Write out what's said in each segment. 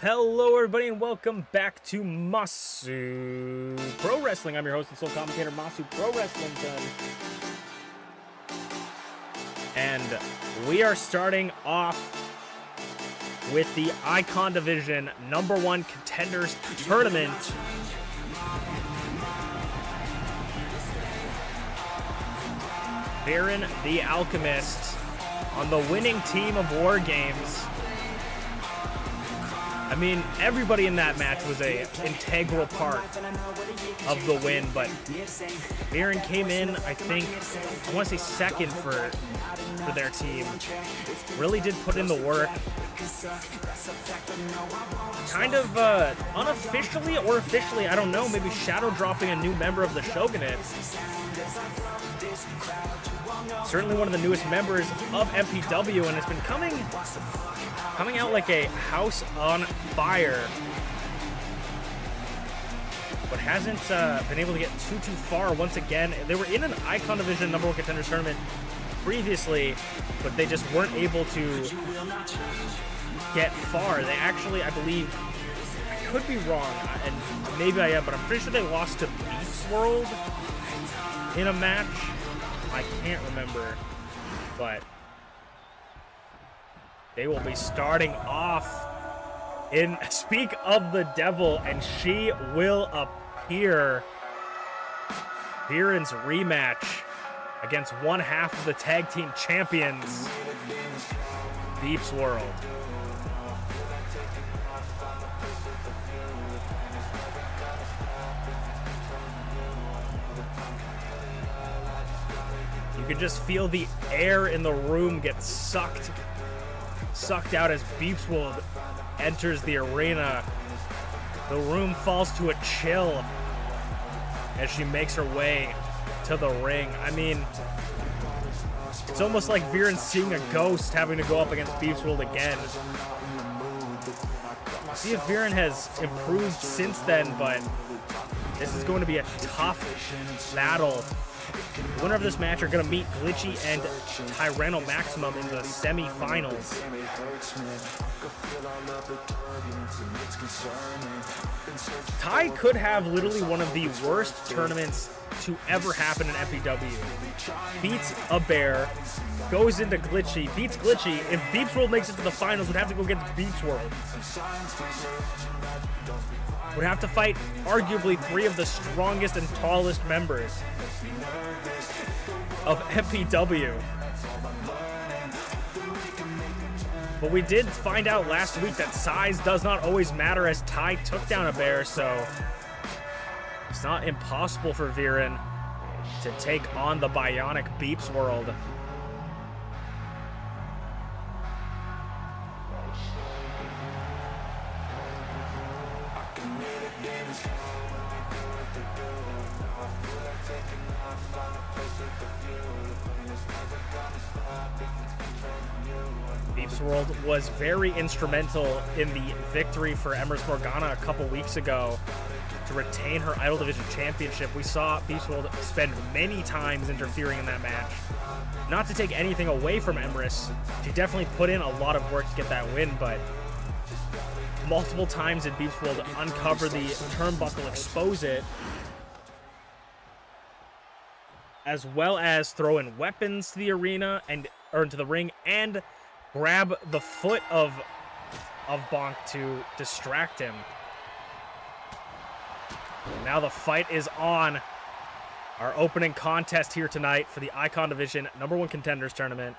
Hello everybody and welcome back to Masu Pro Wrestling. I'm your host and sole commentator, Masu Pro Wrestling. And we are starting off with the Icon Division #1 Contenders Tournament. Viren the Alchemist on the winning team of War Games. I mean, everybody in that match was an integral part of the win, but Viren came in, I think, I want to say second for their team. Really did put in the work. Kind of unofficially or officially, I don't know, maybe shadow dropping a new member of the Shogunate. Certainly one of the newest members of MPW, and has been coming out like a house on fire, but hasn't been able to get too far. Once again, they were in an Icon Division #1 Contenders Tournament previously, but they just weren't able to get far. They actually, I believe, I could be wrong, and maybe I am, but I'm pretty sure they lost to ShmeepsWorld in a match. I can't remember, but they will be starting off in Speak of the Devil, and she will appear. Viren's rematch against one half of the tag team champions, ShmeepsWorld. You can just feel the air in the room get sucked out as ShmeepsWorld enters the arena. The room falls to a chill as she makes her way to the ring. I mean, it's almost like Viren seeing a ghost having to go up against ShmeepsWorld again. We'll see if Viren has improved since then, but this is going to be a tough battle. The winner of this match are going to meet Glitchy and Tyranno Maximum in the semi-finals. Ty could have literally one of the worst tournaments to ever happen in MPW. Beats a bear, goes into Glitchy, beats Glitchy. If ShmeepsWorld makes it to the finals, would have to go against ShmeepsWorld. Would have to fight arguably 3 of the strongest and tallest members of MPW. But we did find out last week that size does not always matter, as Ty took down a bear, so it's not impossible for Viren to take on the bionic ShmeepsWorld. ShmeepsWorld was very instrumental in the victory for Empress Morgana a couple weeks ago to retain her Idol Division Championship. We saw ShmeepsWorld spend many times interfering in that match. Not to take anything away from Empress, she definitely put in a lot of work to get that win, but multiple times did ShmeepsWorld uncover the turnbuckle, expose it, as well as throw in weapons to the arena or into the ring, and grab the foot of Bonk to distract him. Now the fight is on. Our opening contest here tonight for the Icon Division #1 Contenders Tournament.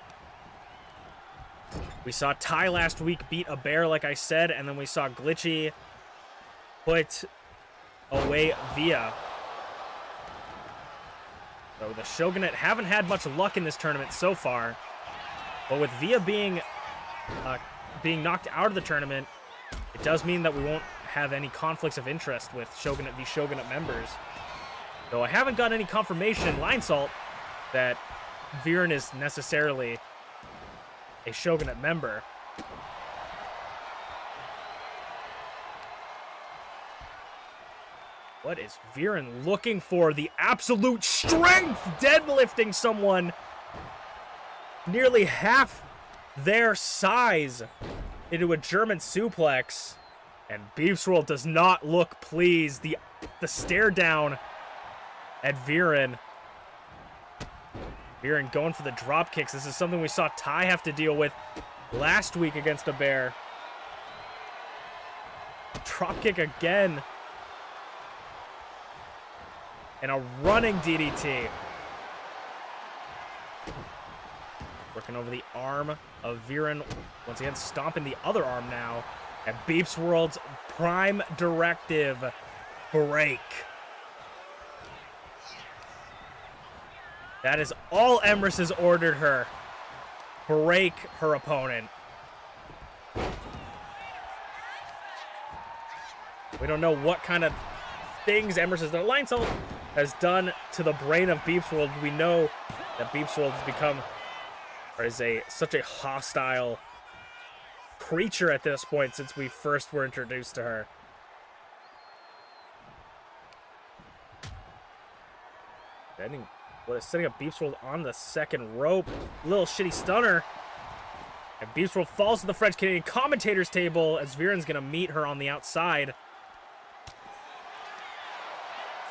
We saw Ty last week beat a bear, like I said, and then we saw Glitchy put away Via. So the Shogunate haven't had much luck in this tournament so far. But with Via being knocked out of the tournament, it does mean that we won't have any conflicts of interest with these Shogunate members. Though I haven't got any confirmation, Linesalt, that Viren is necessarily a Shogunate member. What is Viren looking for? The absolute strength, deadlifting someone nearly half their size into a German suplex. And MintyClovers does not look pleased. The stare down at Viren. Viren going for the drop kicks. This is something we saw Ty have to deal with last week against a bear. Drop kick again. And a running DDT. Working over the arm of Viren. Once again, stomping the other arm now. And MintyClovers' prime directive, break. That is all Emrys has ordered her. Break her opponent. We don't know what kind of things Emrys has done. Lion Salt has done to the brain of MintyClovers. We know that MintyClovers has become, or is such a hostile creature at this point since we first were introduced to her. Setting up MintyClovers on the second rope. Little shitty stunner. And MintyClovers falls to the French Canadian commentator's table as Viren's gonna meet her on the outside.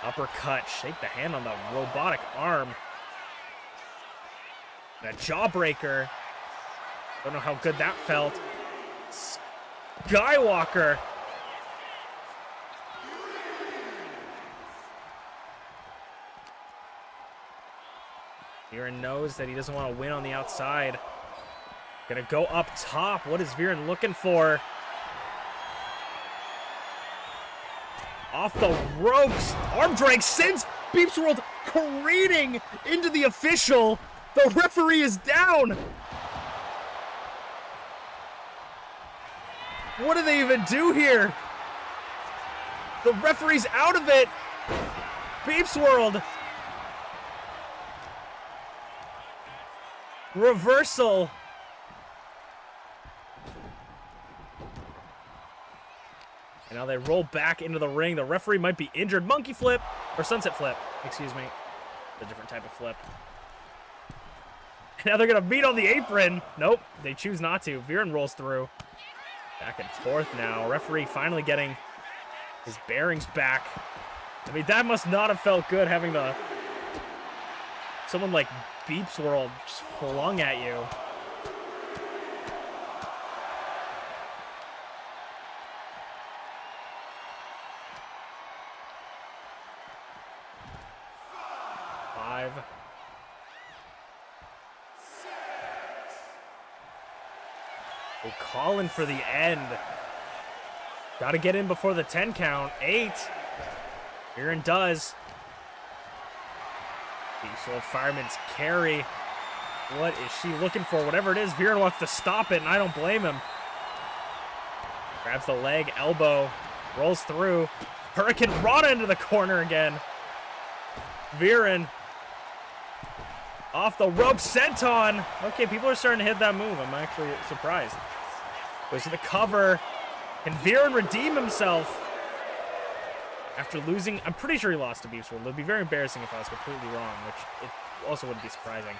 Uppercut. Shake the hand on the robotic arm. And a jawbreaker. Don't know how good that felt. Skywalker. Viren knows that he doesn't want to win on the outside. Gonna go up top. What is Viren looking for? Off the ropes. Arm drag sends MintyClovers careening into the official. The referee is down. What do they even do here? The referee's out of it. MintyClovers. Reversal. And now they roll back into the ring. The referee might be injured. Monkey flip. Or sunset flip. Excuse me. A different type of flip. Now they're going to meet on the apron. Nope. They choose not to. Viren rolls through. Back and forth now. Referee finally getting his bearings back. I mean, that must not have felt good having someone like MintyClovers just flung at you. We're calling for the end. Got to get in before the 10 count. 8. Viren does. MintyClovers Fireman's carry. What is she looking for? Whatever it is, Viren wants to stop it, and I don't blame him. Grabs the leg, elbow, rolls through. Hurricane Rana into the corner again. Viren off the rope, senton. Okay, people are starting to hit that move. I'm actually surprised. Goes to the cover. Can Viren redeem himself after losing? I'm pretty sure he lost to MintyClovers. It would be very embarrassing if I was completely wrong, which it also wouldn't be surprising.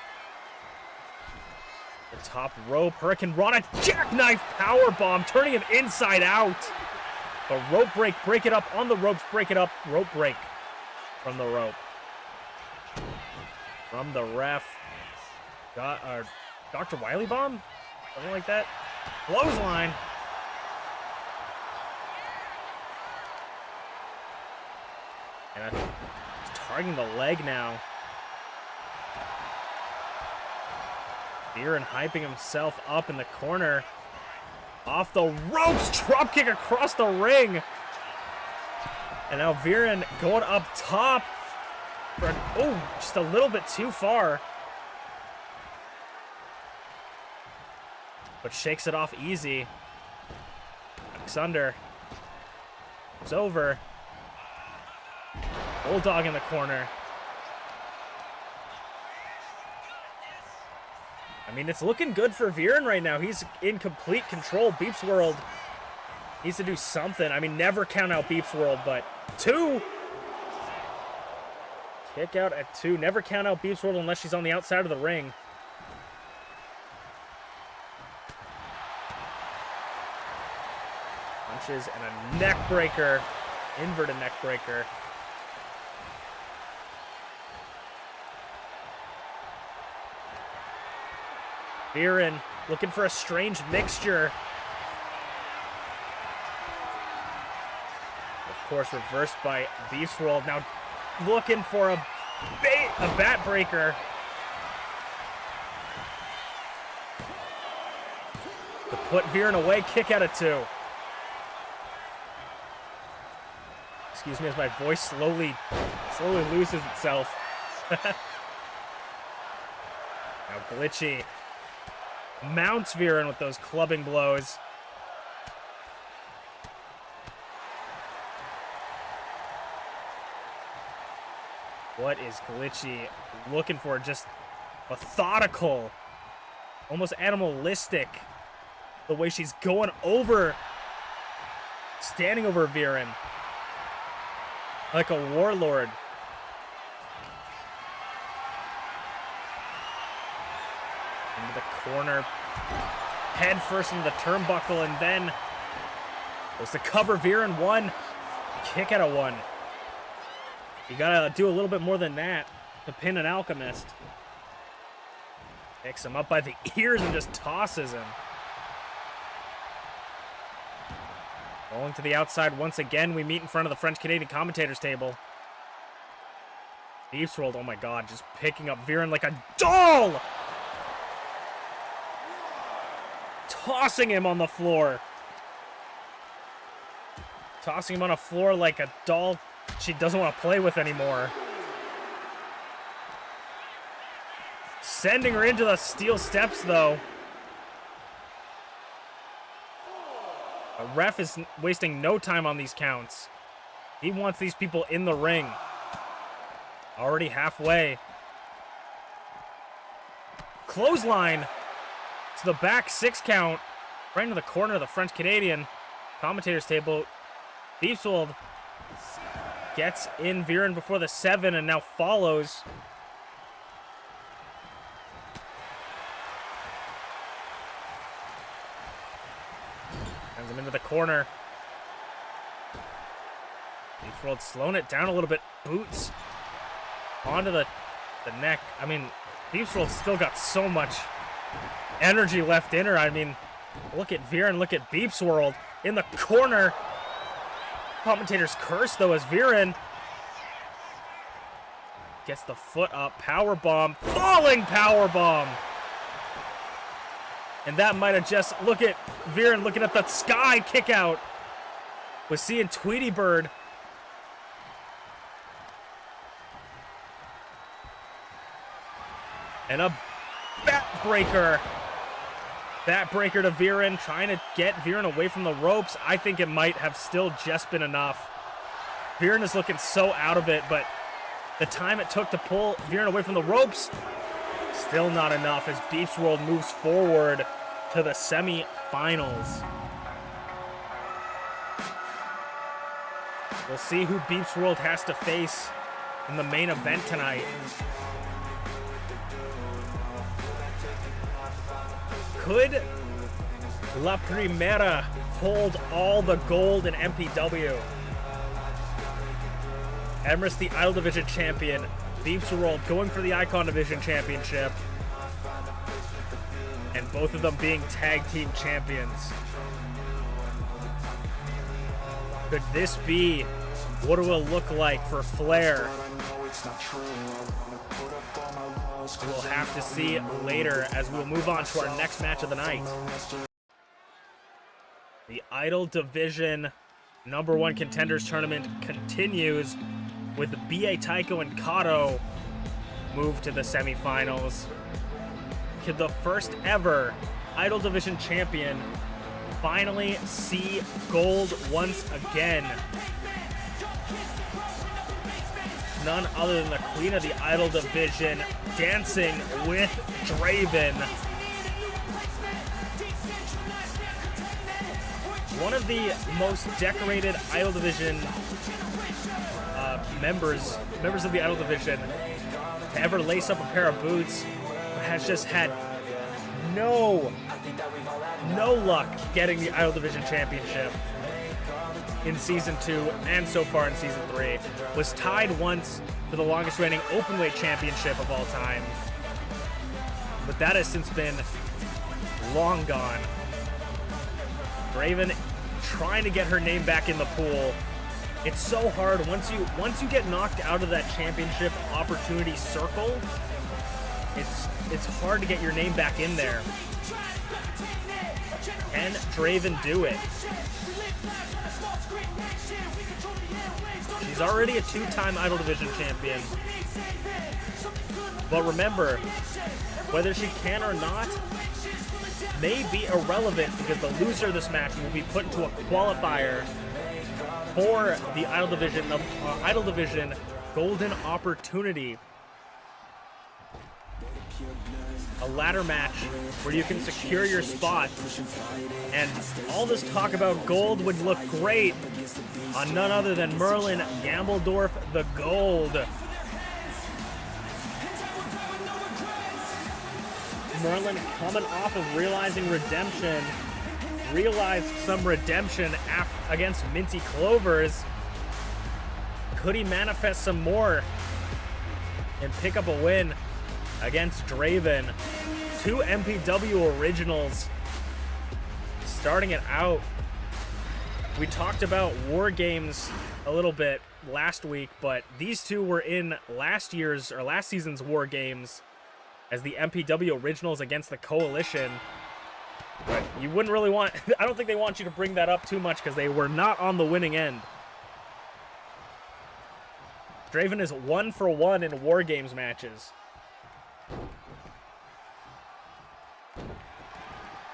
The top rope, Hurricane Rana, jackknife powerbomb, turning him inside out. The rope break, break it up on the ropes, break it up, rope break from the rope. From the ref. Dr. Wily Bomb? Something like that. Clothesline. And he's targeting the leg now. Viren hyping himself up in the corner. Off the ropes, drop kick across the ring. And now Viren going up top. Just a little bit too far. But shakes it off easy. Backs under. It's over. Bulldog in the corner. I mean, it's looking good for Viren right now. He's in complete control. MintyClovers needs to do something. I mean, never count out MintyClovers, but 2. Kick out at 2. Never count out MintyClovers unless she's on the outside of the ring. Punches and a neck breaker. Inverted neck breaker. Viren looking for a strange mixture. Of course, reversed by BeastWorld. Now looking for a bat breaker. To put Viren away, kick out of 2. Excuse me as my voice slowly loses itself. Now Glitchy mounts Viren with those clubbing blows. What is Glitchy looking for? Just methodical, almost animalistic. The way she's going over, standing over Viren like a warlord. Into the corner, head first into the turnbuckle, and then goes to cover Viren. 1, kick out of 1. You gotta do a little bit more than that to pin an Alchemist. Picks him up by the ears and just tosses him. Rolling to the outside once again. We meet in front of the French-Canadian commentators table. BeastWorld, oh my god, just picking up Viren like a doll! Tossing him on the floor. Tossing him on a floor like a doll she doesn't want to play with anymore. Sending her into the steel steps, though. The ref is wasting no time on these counts. He wants these people in the ring. Already halfway. Clothesline to the back, 6 count. Right into the corner of the French-Canadian commentators table. BeastWorld gets in Viren before the 7 and now follows. Sends him into the corner. BeastWorld slowing it down a little bit. Boots onto the neck. I mean, BeastWorld's still got so much energy left in her. I mean, look at Viren, look at BeastWorld in the corner. Commentator's curse, though, as Viren gets the foot up. Powerbomb. Falling powerbomb. And that might have just... Look at Viren looking at the sky kick out. Was seeing Tweety Bird. And a backbreaker. Backbreaker to Viren, trying to get Viren away from the ropes. I think it might have still just been enough. Viren is looking so out of it, but the time it took to pull Viren away from the ropes, still not enough as BeastWorld moves forward to the semi-finals. We'll see who BeastWorld has to face in the main event tonight. Could La Primera hold all the gold in MPW? Emrys, the Idol Division champion. BeastWorld going for the Icon Division championship. And both of them being tag team champions. Could this be what it will look like for Flair? We'll have to see later as we'll move on to our next match of the night. The Idol Division #1 Contenders Tournament continues with BA Tycho and Kodo move to the semifinals. Could the first ever Idol Division champion finally see gold once again? None other than the queen of the Idol Division, Dancing with Draven. One of the most decorated Idol Division members of the Idol Division to ever lace up a pair of boots, has just had no luck getting the Idol Division championship. in Season 2 and so far in Season 3. Was tied once for the longest reigning openweight championship of all time. But that has since been long gone. Draven trying to get her name back in the pool. It's so hard once you get knocked out of that championship opportunity circle. It's hard to get your name back in there. Can Draven do it? She's already a 2-time Idol Division champion. But remember, whether she can or not may be irrelevant because the loser of this match will be put into a qualifier for the Idol Division Golden Opportunity. A ladder match where you can secure your spot. And all this talk about gold would look great on none other than Merlin Gambledorf the Gold. Merlin coming off of realizing redemption. Realized some redemption against MintyClovers. Could he manifest some more and pick up a win against Draven? 2 MPW originals starting it out. We talked about War Games a little bit last week, but these two were in last season's War Games as the MPW originals against the Coalition. But you wouldn't really want... I don't think they want you to bring that up too much because they were not on the winning end. Draven is 1 for 1 in War Games matches.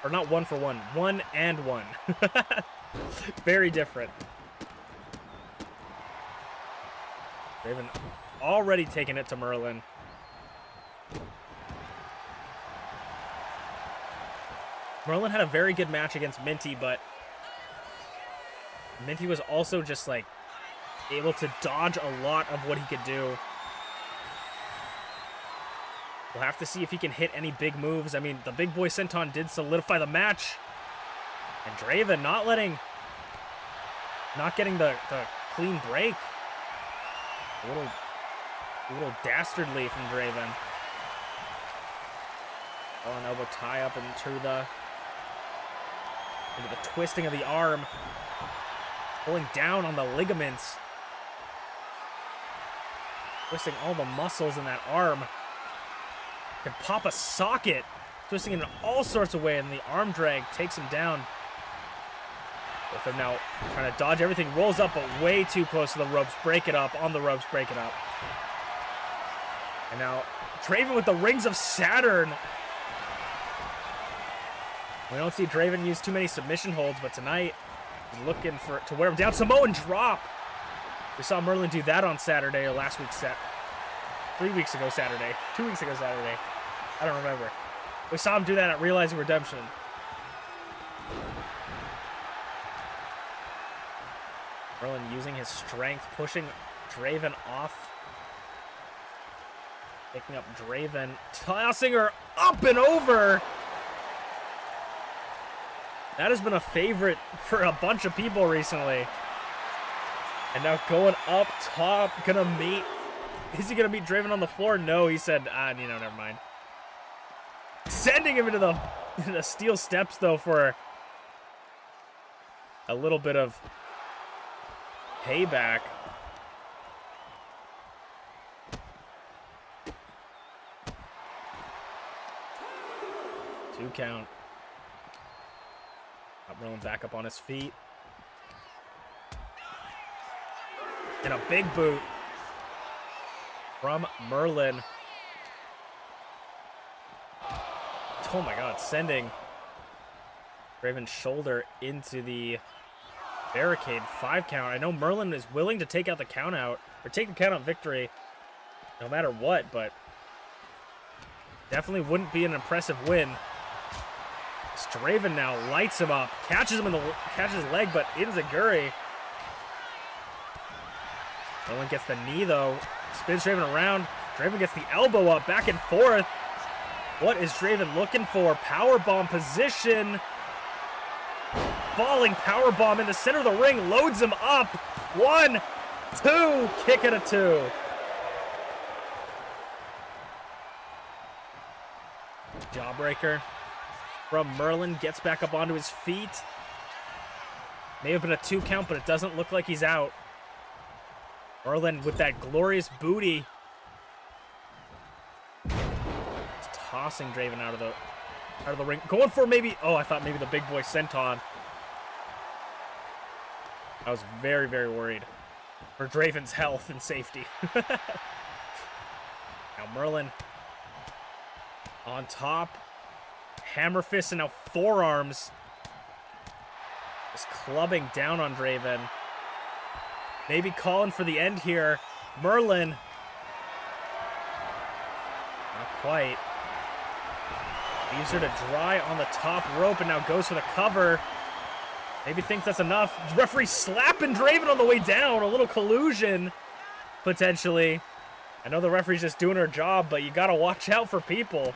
Or not 1 for 1. 1 and 1. Very different. Draven already taking it to Merlin. Merlin had a very good match against Minty, but Minty was also just like able to dodge a lot of what he could do. We'll have to see if he can hit any big moves. I mean, the big boy senton did solidify the match. And Draven not getting the clean break. A little dastardly from Draven. Oh, an elbow tie up into the twisting of the arm. Pulling down on the ligaments. Twisting all the muscles in that arm. Can pop a socket. Twisting in all sorts of ways, and the arm drag takes him down. With him now trying to dodge everything. Rolls up, but way too close to the ropes. Break it up. On the ropes, break it up. And now Draven with the Rings of Saturn. We don't see Draven use too many submission holds, but tonight he's looking to wear him down. Samoan drop. We saw Merlin do that on Saturday or last week's set. 3 weeks ago Saturday. 2 weeks ago Saturday. I don't remember. We saw him do that at Realizing Redemption. Merlin using his strength, pushing Draven off. Picking up Draven, tossing her up and over. That has been a favorite for a bunch of people recently. And now going up top, gonna meet. Is he gonna meet Draven on the floor? No, he said, never mind. Sending him into the steel steps though for a little bit of payback. Two count. Got Merlin back up on his feet. And a big boot from Merlin. Oh my god, sending Draven's shoulder into the barricade. 5 count. I know Merlin is willing to take out the count out, or take the count out victory no matter what, but definitely wouldn't be an impressive win. Draven now lights him up, catches him catches his leg, but Inzaguri. Merlin gets the knee though, spins Draven around. Draven gets the elbow up, back and forth. What is Draven looking for? Powerbomb position. falling power bomb in the center of the ring, loads him up. 1, 2, kick at a 2. Jawbreaker from Merlin, gets back up onto his feet. May have been a 2 count, but it doesn't look like he's out. Merlin with that glorious booty. Just tossing Draven out of the ring. Going for maybe, oh, I thought maybe the big boy senton. I was very, very worried for Draven's health and safety. Now Merlin on top. Hammer fist and now forearms. Just clubbing down on Draven. Maybe calling for the end here. Merlin. Not quite. Leaves her to dry on the top rope and now goes for the cover. Maybe thinks that's enough. Referee slapping Draven on the way down. A little collusion, potentially. I know the referee's just doing her job, but you gotta watch out for people.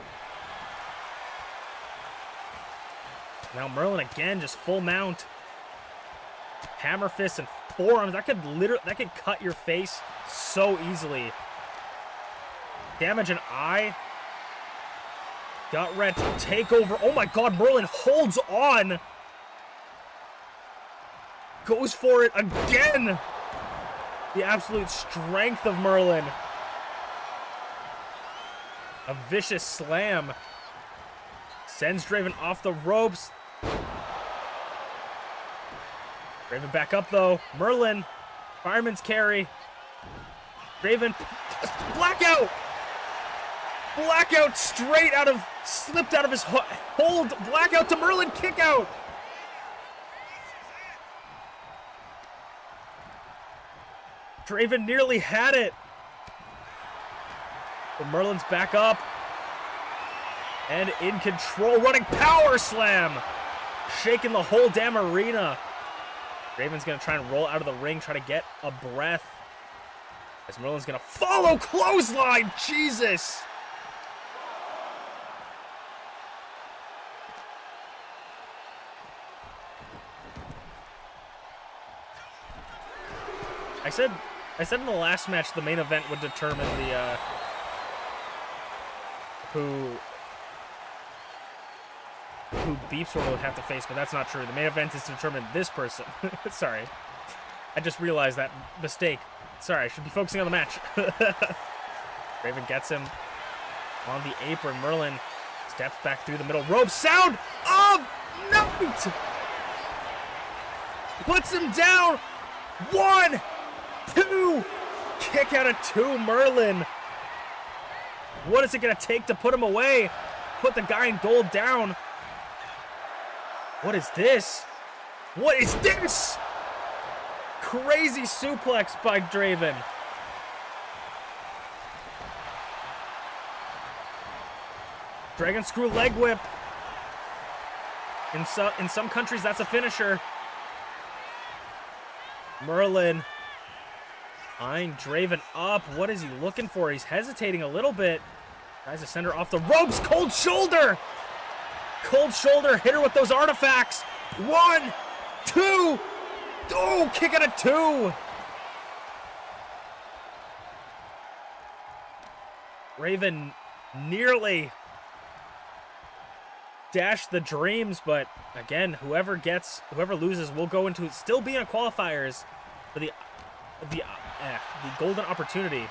Now Merlin again, just full mount. Hammer fist and forearms. That could cut your face so easily. Damage an eye. Gut wrench, takeover. Oh my god, Merlin holds on. Goes for it again. The absolute strength of Merlin. A vicious slam. Sends Draven off the ropes. Draven back up though. Merlin. Fireman's carry. Draven. Blackout. Blackout straight out of, slipped out of his hold. Blackout to Merlin, kick out. Draven nearly had it. But Merlin's back up. And in control, running power slam. Shaking the whole damn arena. Draven's gonna try and roll out of the ring, try to get a breath. As Merlin's gonna follow clothesline, Jesus. I said in the last match the main event would determine the who MerlinGTB would have to face, but that's not true. The main event is to determine this person. Sorry. I just realized that mistake. Sorry, I should be focusing on the match. Draven gets him on the apron. Merlin steps back through the middle rope. Sound of night! Puts him down. 1, 2, kick out of 2, Merlin. What is it gonna take to put him away? Put the guy in gold down. What is this? What is this? Crazy suplex by Draven. Dragon screw leg whip. In some countries, that's a finisher. Merlin eyeing Draven up. What is he looking for? He's hesitating a little bit. Tries to send her off the ropes. Cold shoulder. Cold shoulder. Hit her with those artifacts. 1, 2. Oh, kick out of 2. Draven nearly dashed the dreams, but again, whoever loses will go into still being in qualifiers for the golden opportunity.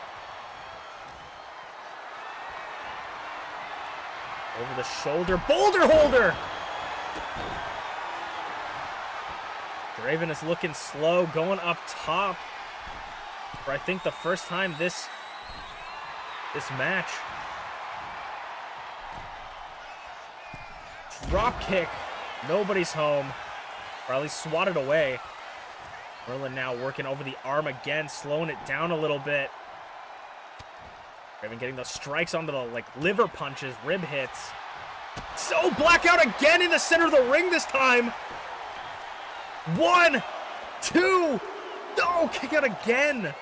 Over the shoulder, boulder holder. Draven is looking slow, going up top for I think the first time this match. Drop kick. Nobody's home. Or at least swatted away. Merlin now working over the arm again, slowing it down a little bit. Draven getting those strikes onto the liver punches, rib hits. So blackout again in the center of the ring this time. 1, 2. Oh, kick out again.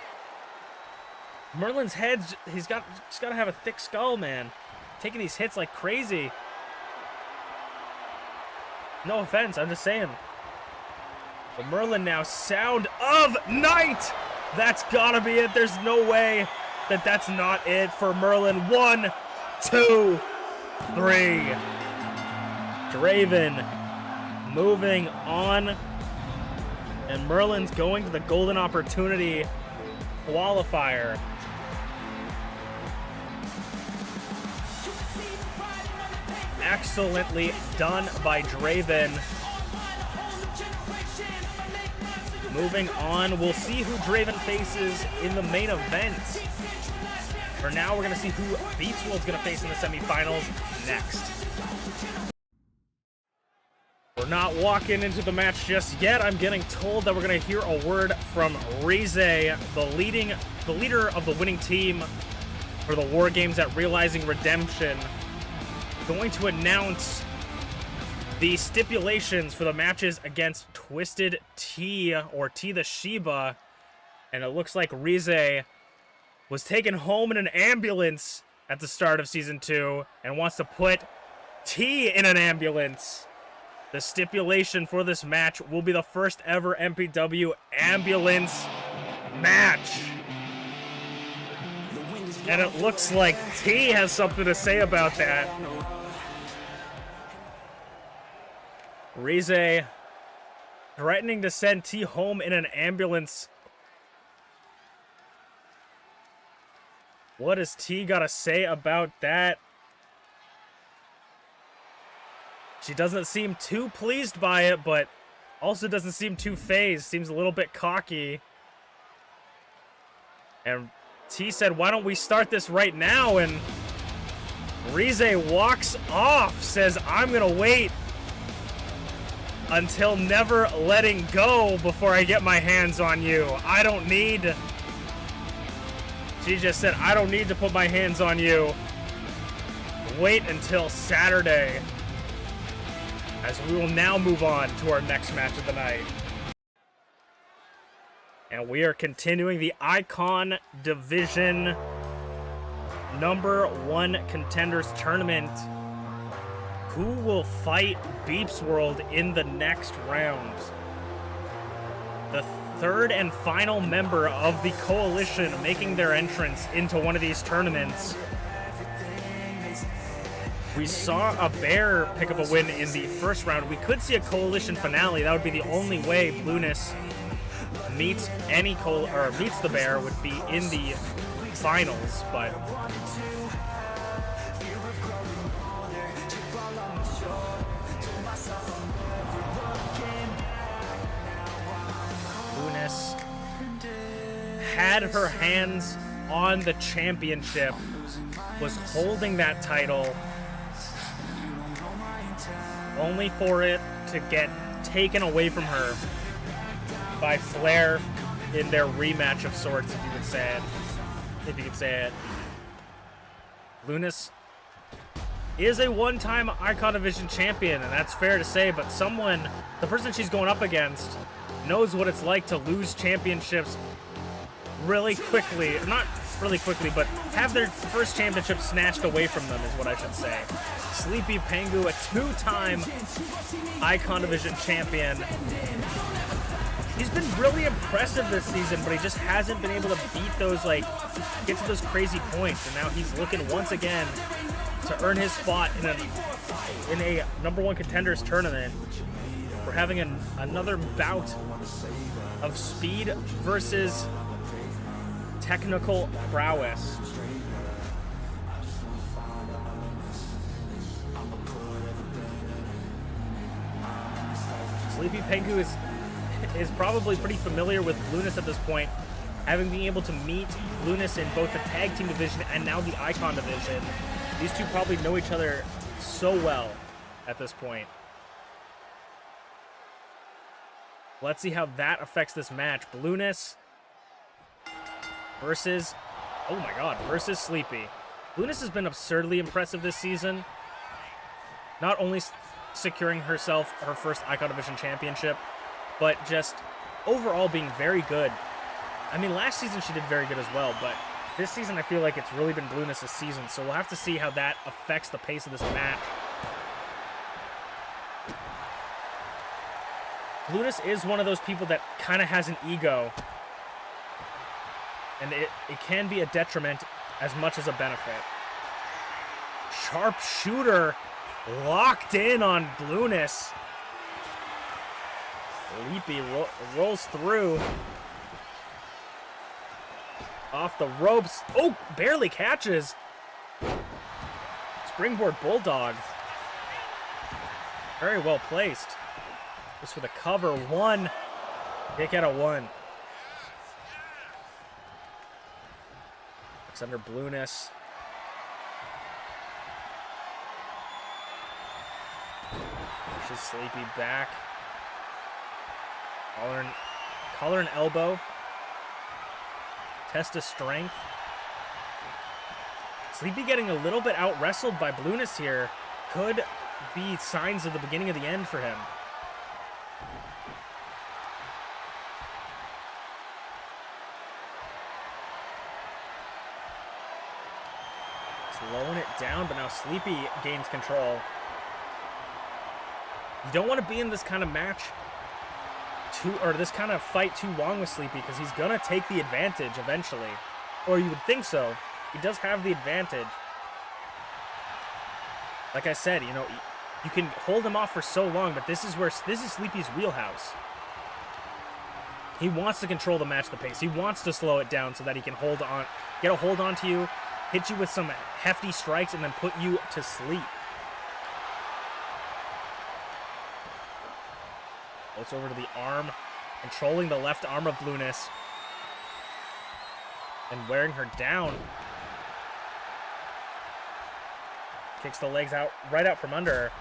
Merlin's head, he's got to have a thick skull, man. Taking these hits like crazy. No offense, I'm just saying. But Merlin now, Sound of Night! That's gotta be it. There's no way that that's not it for Merlin. 1, 2, 3. Draven moving on. And Merlin's going to the Golden Opportunity qualifier. Excellently done by Draven. Moving on, we'll see who Draven faces in the main event. For now, we're going to see who BeatsWorld's going to face in the semifinals next. We're not walking into the match just yet. I'm getting told that we're going to hear a word from Rize, the leader of the winning team for the War Games at Realizing Redemption, going to announce the stipulations for the matches against Twisted T, or TeaTheShiba. And it looks like Rize was taken home in an ambulance at the start of Season 2 and wants to put T in an ambulance. The stipulation for this match will be the first ever MPW ambulance match. And it looks like T has something to say about that. Rize threatening to send T home in an ambulance. What does T got to say about that? She doesn't seem too pleased by it, but also doesn't seem too phased. Seems a little bit cocky. And T said, why don't we start this right now? And Rize walks off, says, I'm going to wait until never letting go before I get my hands on you. I don't need... She just said, I don't need to put my hands on you. Wait until Saturday. As we will now move on to our next match of the night. And we are continuing the Icon Division #1 Contenders Tournament. Who will fight BeatsWorld in the next round? The third and final member of the coalition making their entrance into one of these tournaments. We saw a bear pick up a win in the first round. We could see a coalition finale. That would be the only way Blueness meets the bear would be in the finals, but Blueness had her hands on the championship, was holding that title, only for it to get taken away from her by Flair in their rematch of sorts, if you could say it. Blueness is a one-time Icon Division champion, and that's fair to say, but the person she's going up against knows what it's like to lose championships really quickly. Not really quickly, but have their first championship snatched away from them is what I should say. TheSleepyPengu, a two-time Icon Division champion. He's been really impressive this season, but he just hasn't been able to beat those, get to those crazy points. And now he's looking once again to earn his spot in a #1 Contenders tournament. We're having another bout of speed versus technical prowess. TheSleepyPengu is probably pretty familiar with Blueness at this point, having been able to meet Blueness in both the tag team division and now the Icon division. These two probably know each other so well at this point. Let's see how that affects this match. Blueness versus Sleepy. Blueness has been absurdly impressive this season. Not only securing herself her first Icon Division championship, but just overall being very good. I mean, last season she did very good as well, but this season I feel like it's really been Blueness' season, so we'll have to see how that affects the pace of this match. Blueness is one of those people that kind of has an ego. And it can be a detriment as much as a benefit. Sharpshooter locked in on Blueness. Sleepy rolls through. Off the ropes. Oh, barely catches. Springboard Bulldog. Very well placed. Just for the cover. One. Kick out of one. It's under Blueness. Pushes Sleepy back. Collar and elbow. Test of strength. Sleepy getting a little bit out-wrestled by Blueness here. Could be signs of the beginning of the end for him. Slowing it down, but now Sleepy gains control. You don't want to be in this kind of match this kind of fight too long with Sleepy, because he's gonna take the advantage eventually. Or you would think so. He does have the advantage. Like I said, you know, you can hold him off for so long, but this is Sleepy's wheelhouse. He wants to control the match, the pace. He wants to slow it down so that he can get a hold onto you, hit you with some hefty strikes, and then put you to sleep. It's over to the arm, controlling the left arm of Blueness, and wearing her down. Kicks the legs out, right out from under her.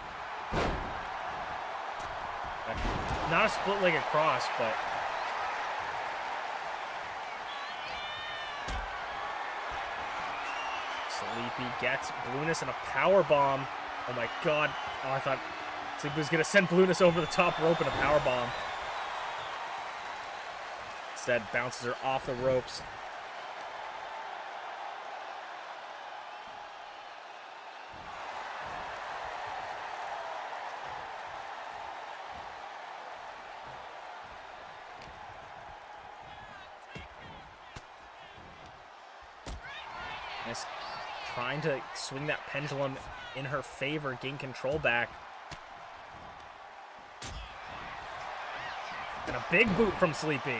Not a split-legged cross, but Sleepy gets Blueness in a power bomb. Oh my god! Oh, I thought Sleepy was going to send Blueness over the top rope in a powerbomb. Instead, bounces her off the ropes. Nice. Trying to swing that pendulum in her favor, gain control back. And a big boot from Sleepy.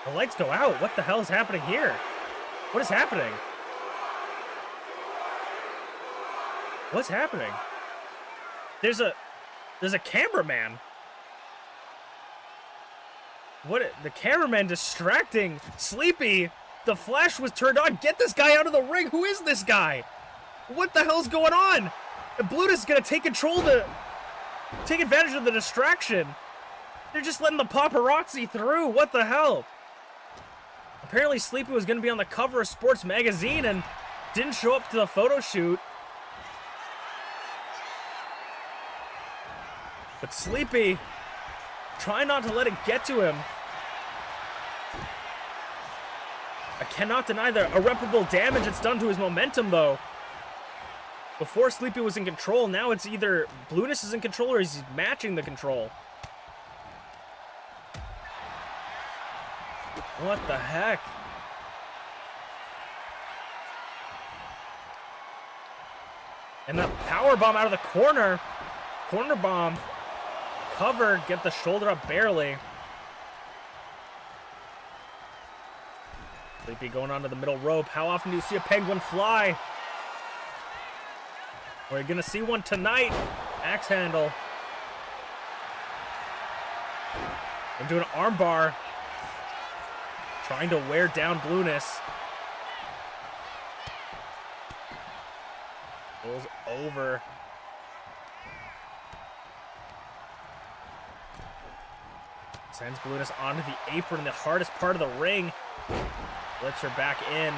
The lights go out. What the hell is happening here? What is happening? What's happening? There's a cameraman. The cameraman distracting Sleepy. The flash was turned on. Get this guy out of the ring. Who is this guy? What the hell's going on? And Blueness is gonna take advantage of the distraction. They're just letting the paparazzi through. What the hell? Apparently Sleepy was going to be on the cover of Sports Magazine and didn't show up to the photo shoot. But Sleepy, try not to let it get to him. I cannot deny the irreparable damage it's done to his momentum, though. Before Sleepy was in control, now it's either Blueness is in control or he's matching the control. What the heck? And the power bomb out of the corner. Corner bomb. Cover, get the shoulder up barely. Sleepy going onto the middle rope. How often do you see a penguin fly? We're gonna see one tonight. Axe handle. Into an arm bar. Trying to wear down Blueness. Goes over. Sends Blueness onto the apron, the hardest part of the ring. Flips her back in.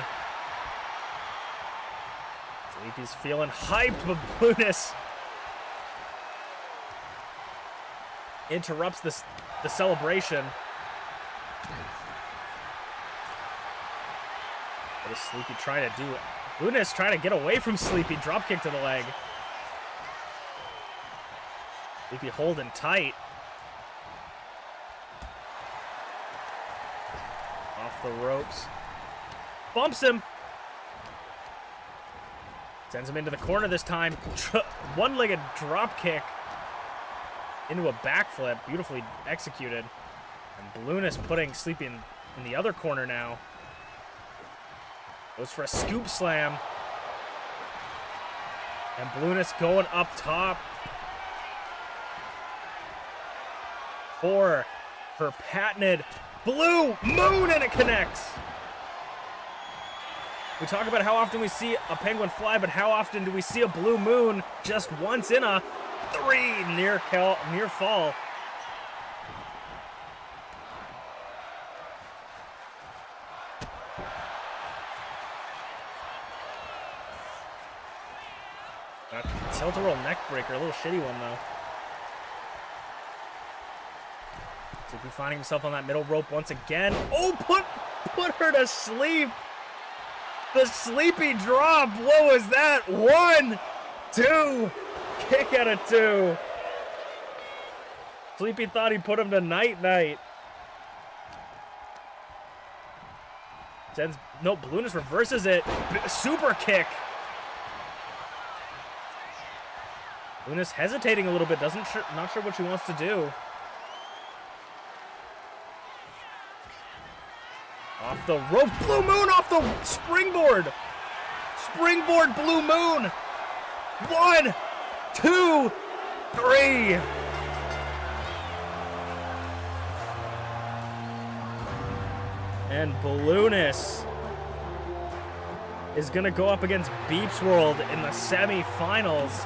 Sleepy's feeling hyped, but Blueness interrupts the celebration. What is Sleepy trying to do? Blueness trying to get away from Sleepy. Dropkick to the leg. Sleepy holding tight. Off the ropes. Bumps him. Sends him into the corner this time. One-legged drop kick into a backflip. Beautifully executed. And Balloonist putting Sleepy in the other corner now. Goes for a scoop slam. And Balloonist going up top. For her patented Blue Moon, and it connects. We talk about how often we see a penguin fly, but how often do we see a blue moon just once in a 3 near fall? Tilt-a-roll neck breaker, a little shitty one though. Sleepy finding himself on that middle rope once again. Oh, put her to sleep. The Sleepy drop. What was that? 1, 2. Kick out of 2. Sleepy thought he put him to night-night. No, Balloonist reverses it. Super kick. Balloonist hesitating a little bit. Not sure what she wants to do. Off the rope, Blue Moon off the springboard. Springboard Blue Moon. 1, 2, 3. And Balloonist is gonna go up against ShmeepsWorld in the semifinals.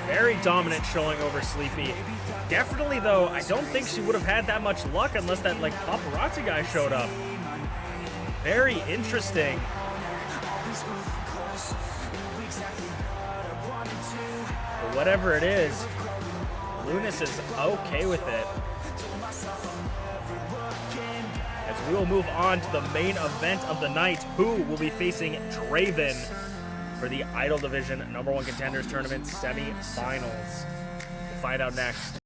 Very dominant showing over Sleepy. Definitely, though, I don't think she would have had that much luck unless that, like, paparazzi guy showed up. Very interesting. But whatever it is, Lunas is okay with it. As we will move on to the main event of the night, who will be facing Draven for the Idol Division #1 Contenders Tournament semi-finals. We'll find out next.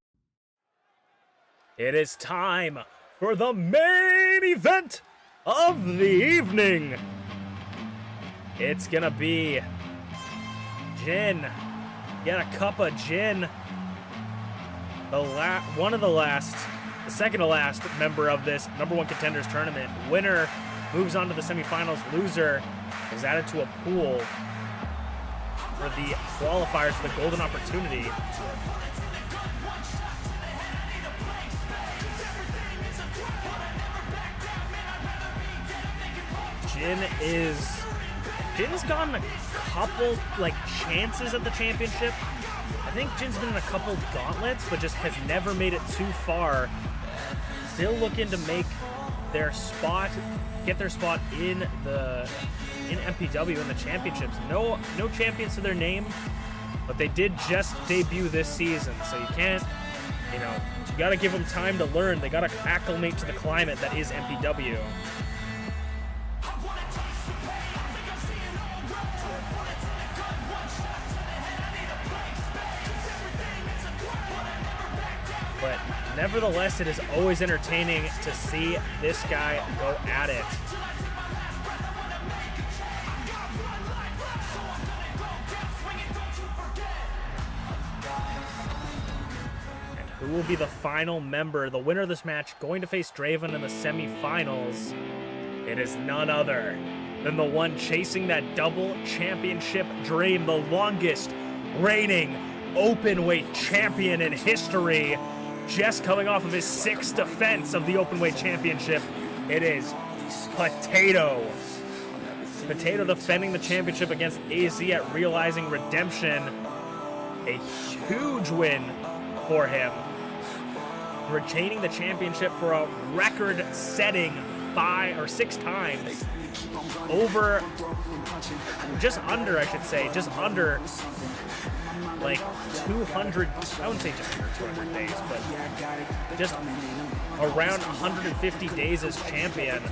It is time for the main event of the evening. It's gonna be gin. Get a cup of gin. The second to last member of this #1 Contenders Tournament. Winner moves on to the semifinals. Loser is added to a pool for the qualifiers for the golden opportunity. Jin's gotten a couple chances at the championship. I think Jin's been in a couple gauntlets, but just has never made it too far. Still looking to make their spot, get their spot in MPW in the championships. No champions to their name, but they did just debut this season, so you can't, you gotta give them time to learn. They gotta acclimate to the climate that is MPW. But nevertheless, it is always entertaining to see this guy go at it. And who will be the final member, the winner of this match, going to face Draven in the semifinals? It is none other than the one chasing that double championship dream, the longest reigning openweight champion in history. Just coming off of his 6th defense of the Openweight Championship, it is Potato. Potato defending the championship against AZ at Realizing Redemption. A huge win for him. Retaining the championship for a record-setting 5 or 6 times. Just under 200, I wouldn't say just under 200 days, but just around 150 days as champion.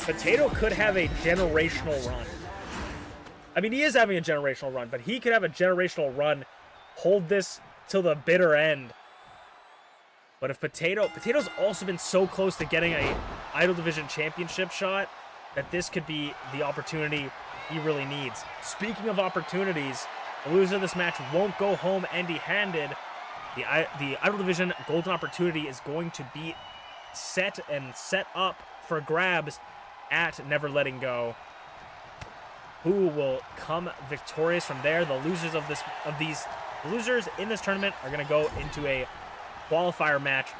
Potato could have a generational run. I mean, he is having a generational run, but he could have a generational run, hold this till the bitter end. But if Potato's also been so close to getting a Idol Division championship shot that this could be the opportunity he really needs. Speaking of opportunities, the loser of this match won't go home empty-handed. The Idol Division golden opportunity is going to be set up for grabs at Never Letting Go. Who will come victorious from there? The losers the losers in this tournament are going to go into a qualifier match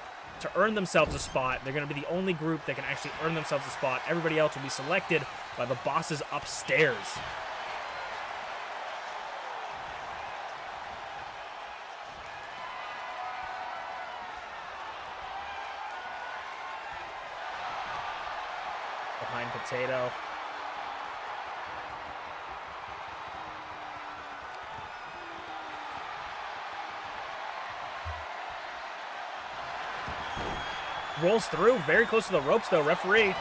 to earn themselves a spot. They're going to be the only group that can actually earn themselves a spot. Everybody else will be selected by the bosses upstairs. Behind Potato. Rolls through, very close to the ropes though. Referee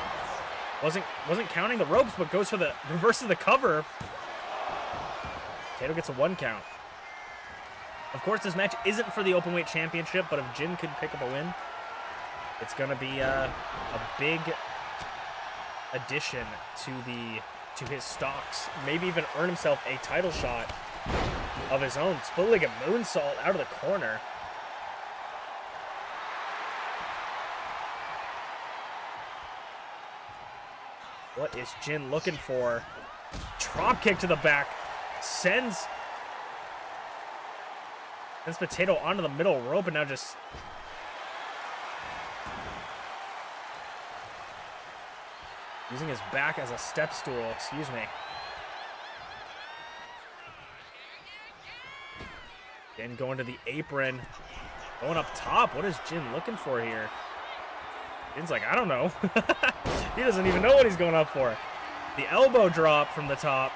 wasn't counting the ropes, but goes for the reverses the cover. Potato gets a 1 count. Of course, this match isn't for the openweight championship, but if Jin could pick up a win, it's gonna be a big addition to his stocks. Maybe even earn himself a title shot of his own. Split like a moonsault out of the corner. What is Jin looking for? Drop kick to the back. Sends Potato onto the middle rope and now just... using his back as a step stool, excuse me. Jin going to the apron. Going up top. What is Jin looking for here? Jin's like, I don't know. He doesn't even know what he's going up for. The elbow drop from the top.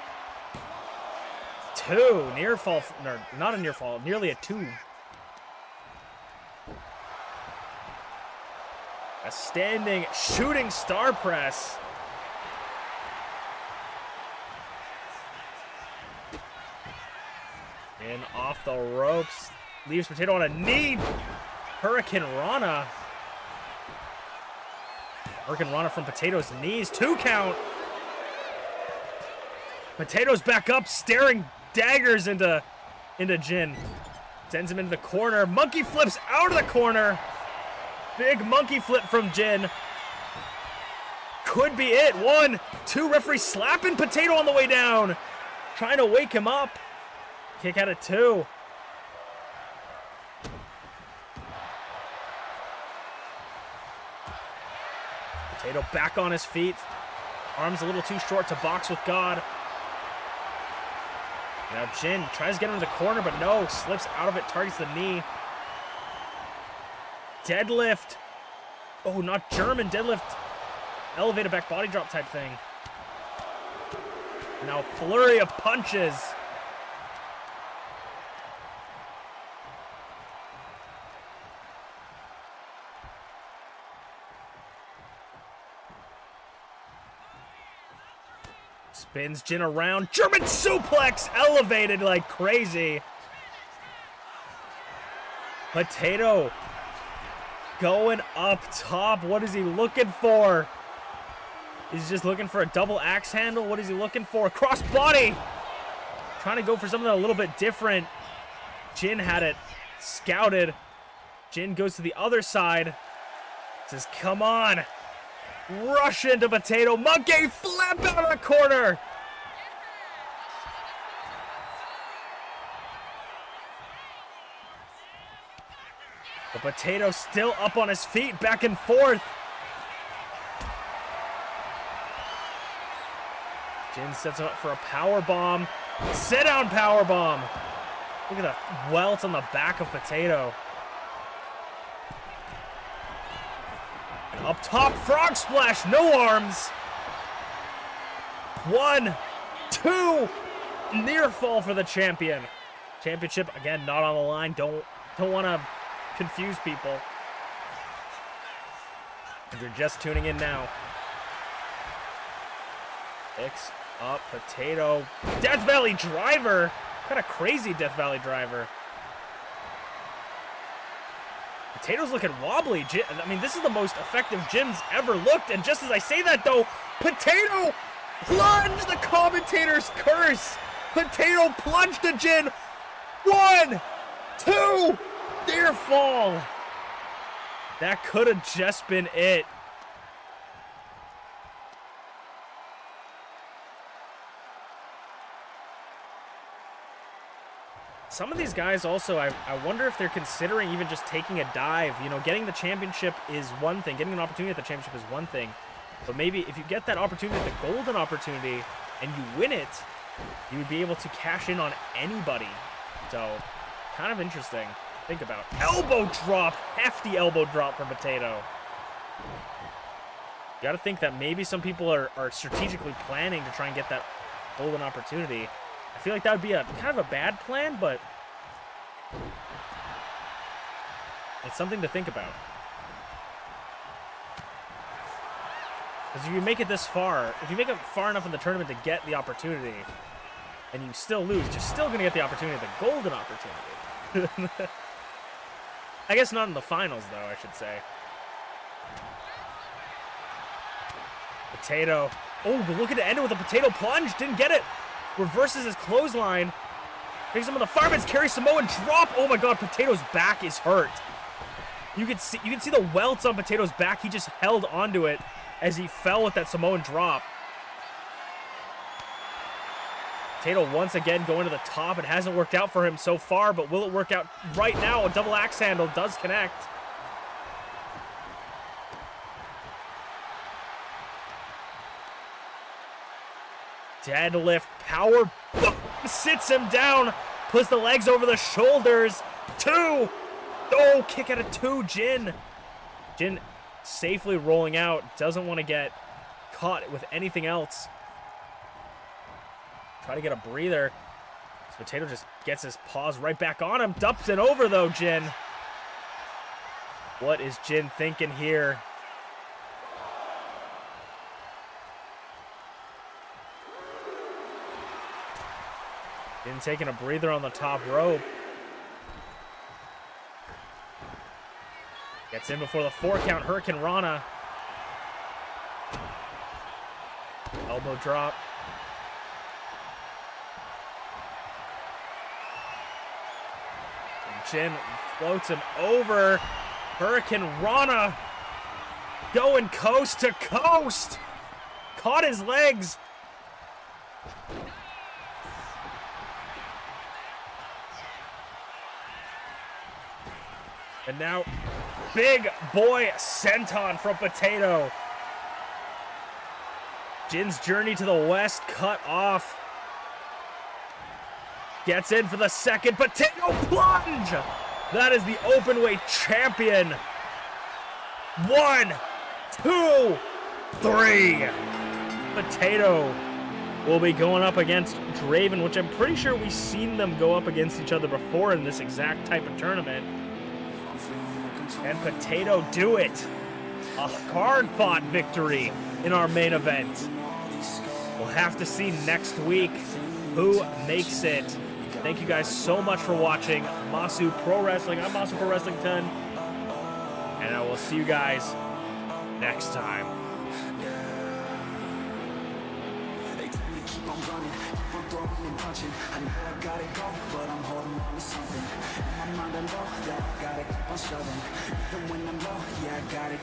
2. Near fall. No, not a near fall. Nearly a 2. A standing shooting star press. In off the ropes. Leaves Potato on a knee. Hurricane Rana. Hurricane Rana from Potato's knees. 2 count. Potato's back up, staring daggers into Jin. Sends him into the corner. Monkey flips out of the corner. Big monkey flip from Jin. Could be it. 1, 2. Referee slapping Potato on the way down. Trying to wake him up. Kick out of 2. Potato back on his feet. Arms a little too short to box with God. Now Jin tries to get him in the corner, but no. Slips out of it, targets the knee. Deadlift. Oh, not German. Deadlift. Elevated back body drop type thing. Now flurry of punches. Spins Jin around. German suplex elevated like crazy. Potato going up top. What is he looking for? He's just looking for a double axe handle. What is he looking for? Cross body. Trying to go for something a little bit different. Jin had it scouted. Jin goes to the other side. Says, come on. Rush into Potato. Monkey flip out of the corner. The Potato still up on his feet, back and forth. Jin sets him up for a power bomb. Sit down power bomb. Look at the welts on the back of Potato. Up top, frog splash, no arms. 1, 2, near fall for the champion. Championship, again, not on the line. Don't want to confuse people. If you're just tuning in now. Picks up Potato. Death Valley driver. What kind of crazy Death Valley driver. Potato's looking wobbly. I mean, this is the most effective Jin's ever looked. And just as I say that, though, Potato plunged the commentator's curse. Potato plunged the Jin. 1, 2, near fall. That could have just been it. Some of these guys also, I wonder if they're considering even just taking a dive. You know, getting the championship is one thing. Getting an opportunity at the championship is one thing. But maybe if you get that opportunity, the golden opportunity, and you win it, you would be able to cash in on anybody. So, kind of interesting. Think about. Elbow drop! Hefty elbow drop from Potato. You got to think that maybe some people are strategically planning to try and get that golden opportunity. I feel like that would be a kind of a bad plan, but it's something to think about. Because if you make it this far, if you make it far enough in the tournament to get the opportunity, and you still lose, you're still going to get the opportunity, the golden opportunity. I guess not in the finals, though, I should say. Potato. Oh, but looking to end it with a Potato plunge. Didn't get it. Reverses his clothesline. Takes him on the fireman's carry, Samoan drop. Oh my god, Potato's back is hurt. You can see the welts on Potato's back. He just held onto it as he fell with that Samoan drop. Potato once again going to the top. It hasn't worked out for him so far, but will it work out right now? A double axe handle does connect. Deadlift, power, boom, sits him down, puts the legs over the shoulders. 2. Oh, kick out of 2, Jin. Jin safely rolling out, doesn't want to get caught with anything else. Try to get a breather. This Potato just gets his paws right back on him. Dumps it over, though, Jin. What is Jin thinking here? Jin taking a breather on the top rope. Gets in before the 4 count. Hurricane Rana. Elbow drop. And Jin floats him over. Hurricane Rana going coast to coast. Caught his legs. And now, big boy senton from Potato. Jin's journey to the west cut off. Gets in for the second. Potato plunge! That is the openweight champion. 1, 2, 3. Potato will be going up against Draven, which I'm pretty sure we've seen them go up against each other before in this exact type of tournament. And Potato do it. A hard-fought victory in our main event. We'll have to see next week who makes it. Thank you guys so much for watching Masu Pro Wrestling. I'm Masu Pro Wrestling 10. And I will see you guys next time. I know I gotta go, but I'm holding on to something. In my mind I know that I gotta keep on shoving. Even when I'm low, yeah, I got it.